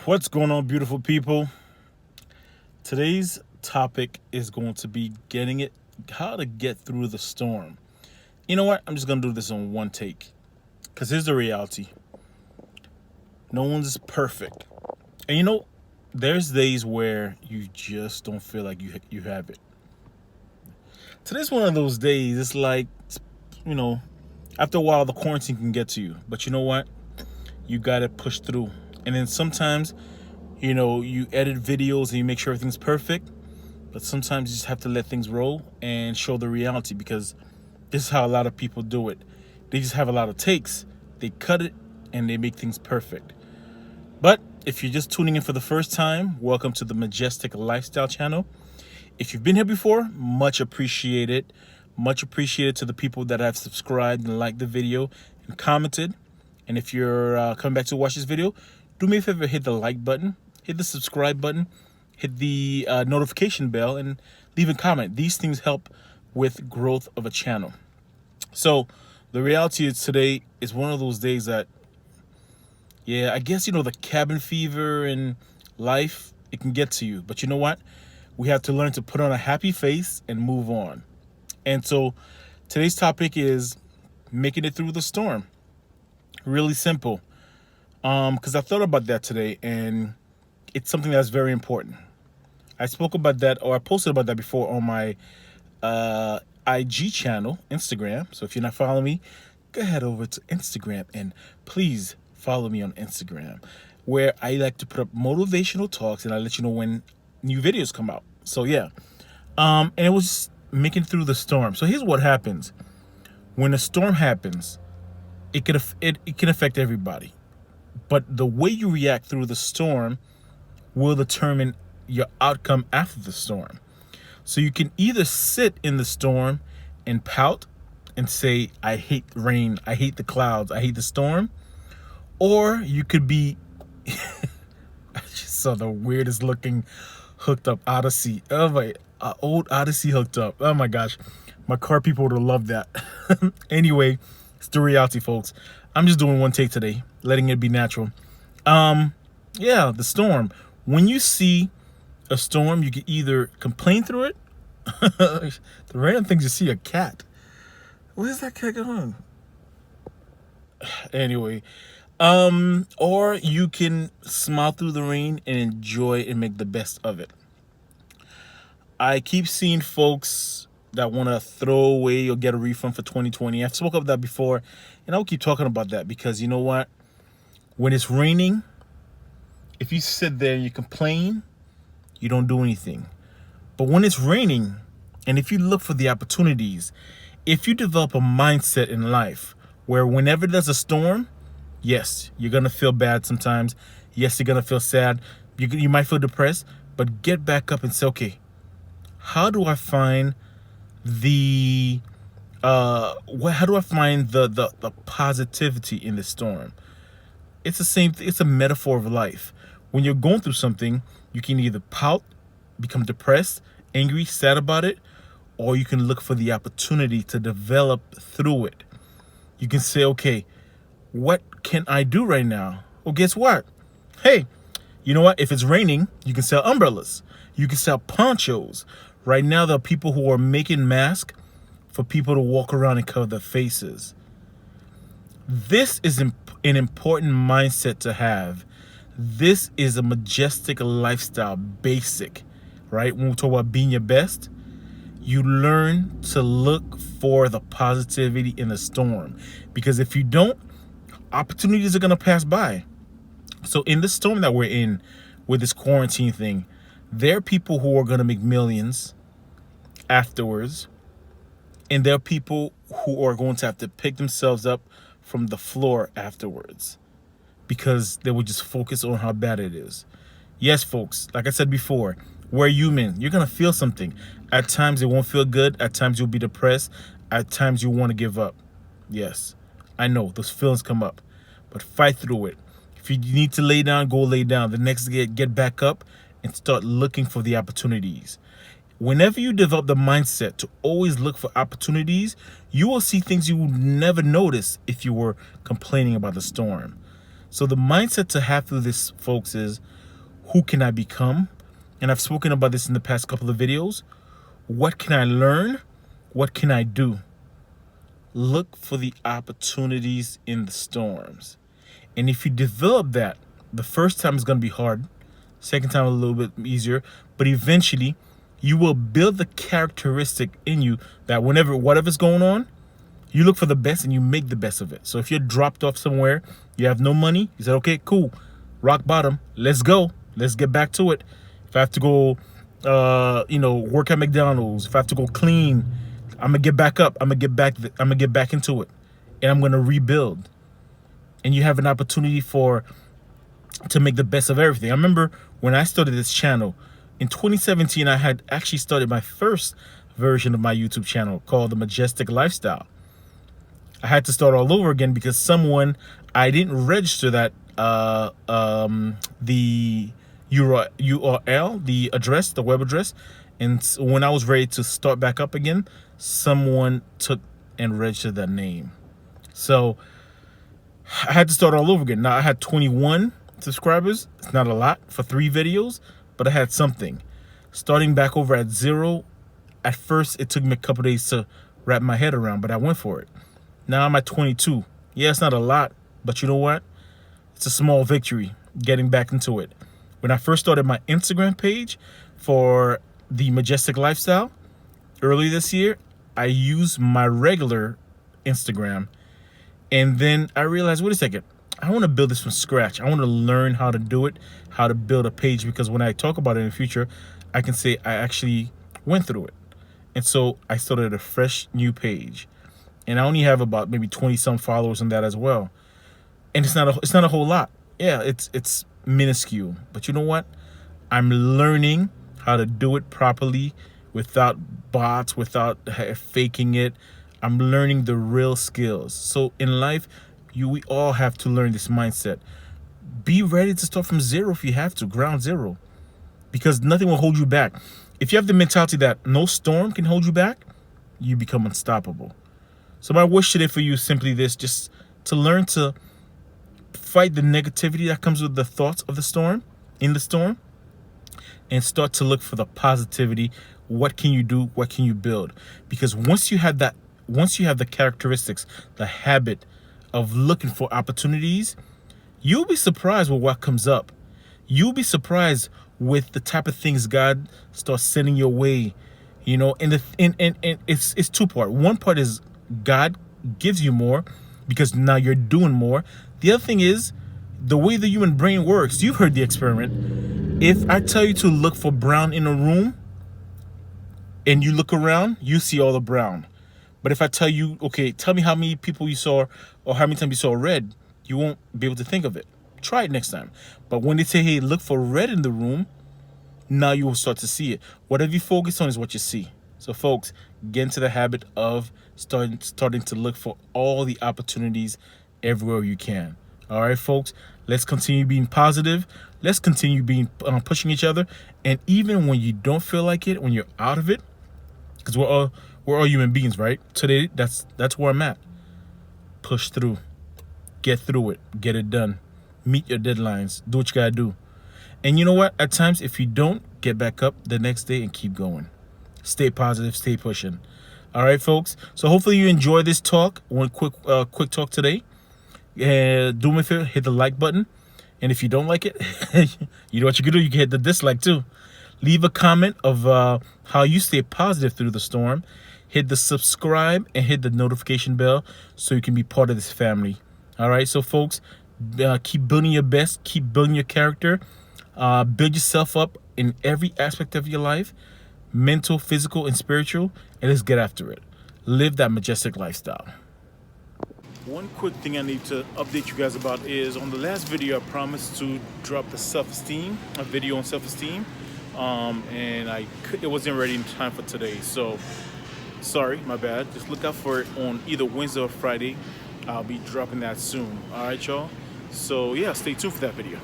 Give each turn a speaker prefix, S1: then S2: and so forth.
S1: What's going on, beautiful people? Today's topic is going to be how to get through the storm. You know what? I'm just going to do this on one take. Because here's the reality: no one's perfect. And there's days where you just don't feel like you have it. Today's one of those days. It's like, you know, after a while, the quarantine can get to you. But you know what? You got to push through. And then sometimes you edit videos and you make sure everything's perfect, but sometimes you just have to let things roll and show the reality, because this is how a lot of people do it. They just have a lot of takes, they cut it, and they make things perfect. But if you're just tuning in for the first time, welcome to the Majestic Lifestyle channel. If you've been here before, much appreciated. Much appreciated to the people that have subscribed and liked the video and commented. And if you're coming back to watch this video, do me a favor, hit the like button, hit the subscribe button, hit the notification bell, and leave a comment. These things help with growth of a channel. So the reality is, today is one of those days that, I guess, the cabin fever and life, it can get to you. But you know what? We have to learn to put on a happy face and move on. And so today's topic is making it through the storm. Really simple. Because I thought about that today, and it's something that's very important. I spoke about that, or I posted about that before on my IG channel, Instagram. So if you're not following me, go ahead over to Instagram and please follow me on Instagram, where I like to put up motivational talks and I let you know when new videos come out. So and it was making through the storm. So here's what happens when a storm happens. It can affect everybody. But the way you react through the storm will determine your outcome after the storm. So you can either sit in the storm and pout and say, I hate rain, I hate the clouds, I hate the storm. Or you could be, I just saw the weirdest looking hooked up Odyssey. Oh my, old Odyssey hooked up. Oh my gosh. My car people would have loved that. Anyway, it's the reality, folks. I'm just doing one take today, letting it be natural. The storm. When you see a storm, you can either complain through it. The random things you see a cat. Where's that cat going? Anyway, or you can smile through the rain and enjoy and make the best of it. I keep seeing folks that want to throw away or get a refund for 2020. I've spoken about that before, and I'll keep talking about that, because you know what? When it's raining, if you sit there and you complain, you don't do anything. But when it's raining, and if you look for the opportunities, if you develop a mindset in life where whenever there's a storm, yes, you're going to feel bad sometimes. Yes, you're going to feel sad. You might feel depressed, but get back up and say, okay, how do I find the positivity in the storm? It's the same it's a metaphor of life. When you're going through something, you can either pout, become depressed, angry, sad about it, or you can look for the opportunity to develop through it. You can say, okay, what can I do right now? Well, guess what? Hey, you know what? If it's raining, you can sell umbrellas. You can sell ponchos. Right now, there are people who are making masks for people to walk around and cover their faces. This is an important mindset to have. This is a majestic lifestyle basic, right? When we talk about being your best, you learn to look for the positivity in the storm. Because if you don't, opportunities are going to pass by. So in the storm that we're in with this quarantine thing, there are people who are going to make millions afterwards. And there are people who are going to have to pick themselves up from the floor afterwards, because they will just focus on how bad it is. Yes, folks, like I said before, we're human. You're going to feel something. At times it won't feel good. At times you'll be depressed. At times you want to give up. Yes, I know those feelings come up, but fight through it. If you need to lay down, go lay down. The next day, get back up and start looking for the opportunities. Whenever you develop the mindset to always look for opportunities, you will see things you would never notice if you were complaining about the storm. So the mindset to have through this, folks, is who can I become? And I've spoken about this in the past couple of videos. What can I learn? What can I do? Look for the opportunities in the storms. And if you develop that, the first time is going to be hard. Second time a little bit easier. But eventually, you will build the characteristic in you that whenever, whatever's going on, you look for the best and you make the best of it. So if you're dropped off somewhere, you have no money, you said, okay, cool, rock bottom, let's go. Let's get back to it. If I have to go, work at McDonald's, if I have to go clean, I'm gonna get back up. I'm gonna get back into it, and I'm gonna rebuild. And you have an opportunity to make the best of everything. I remember when I started this channel in 2017, I had actually started my first version of my YouTube channel called The Majestic Lifestyle. I had to start all over again because I didn't register that the URL, the address, the web address. And when I was ready to start back up again, someone took and registered that name. So I had to start all over again. Now I had 21 subscribers. It's not a lot for 3 videos, but I had something. Starting back over at 0, at first it took me a couple days to wrap my head around, but I went for it. Now I'm at 22. Yeah, it's not a lot, but you know what? It's a small victory getting back into it. When I first started my Instagram page for The Majestic Lifestyle early this year, I used my regular Instagram. And then I realized, wait a second, I want to build this from scratch. I want to learn how to do it, how to build a page, because when I talk about it in the future, I can say I actually went through it. And so I started a fresh new page. And I only have about maybe 20 some followers on that as well. And it's not a whole lot. Yeah, it's minuscule. But you know what? I'm learning how to do it properly without bots, without faking it. I'm learning the real skills. So in life, we all have to learn this mindset. Be ready to start from zero if you have to, ground zero. Because nothing will hold you back. If you have the mentality that no storm can hold you back, you become unstoppable. So my wish today for you is simply this, just to learn to fight the negativity that comes with the thoughts of the storm, in the storm, and start to look for the positivity. What can you do? What can you build? Because once you have the characteristics, the habit of looking for opportunities, you'll be surprised with what comes up. You'll be surprised with the type of things God starts sending your way. You know, and it's two part. One part is God gives you more because now you're doing more. The other thing is the way the human brain works. You've heard the experiment. If I tell you to look for brown in a room and you look around, you see all the brown. But if I tell you, okay, tell me how many people you saw or how many times you saw red, you won't be able to think of it. Try it next time. But when they say, hey, look for red in the room, now you will start to see it. Whatever you focus on is what you see. So folks, get into the habit of starting to look for all the opportunities everywhere you can. All right, folks, let's continue being positive. Let's continue being pushing each other. And even when you don't feel like it, when you're out of it, because we're all human beings, right? Today, that's where I'm at. Push through. Get through it. Get it done. Meet your deadlines. Do what you gotta do. And you know what? At times, if you don't, get back up the next day and keep going. Stay positive. Stay pushing. All right, folks. So hopefully you enjoy this talk. One quick talk today. Do me a favor, hit the like button. And if you don't like it, you know what you can do. You can hit the dislike too. Leave a comment of how you stay positive through the storm. Hit the subscribe and hit the notification bell so you can be part of this family. All right, so folks, keep building your best. Keep building your character. Build yourself up in every aspect of your life, mental, physical, and spiritual, and let's get after it. Live that majestic lifestyle. One quick thing I need to update you guys about is on the last video I promised to drop the self-esteem, a video on self-esteem, and it wasn't ready in time for today, so sorry, my bad. Just look out for it on either Wednesday or Friday. I'll be dropping that soon. All right, y'all. So yeah, stay tuned for that video.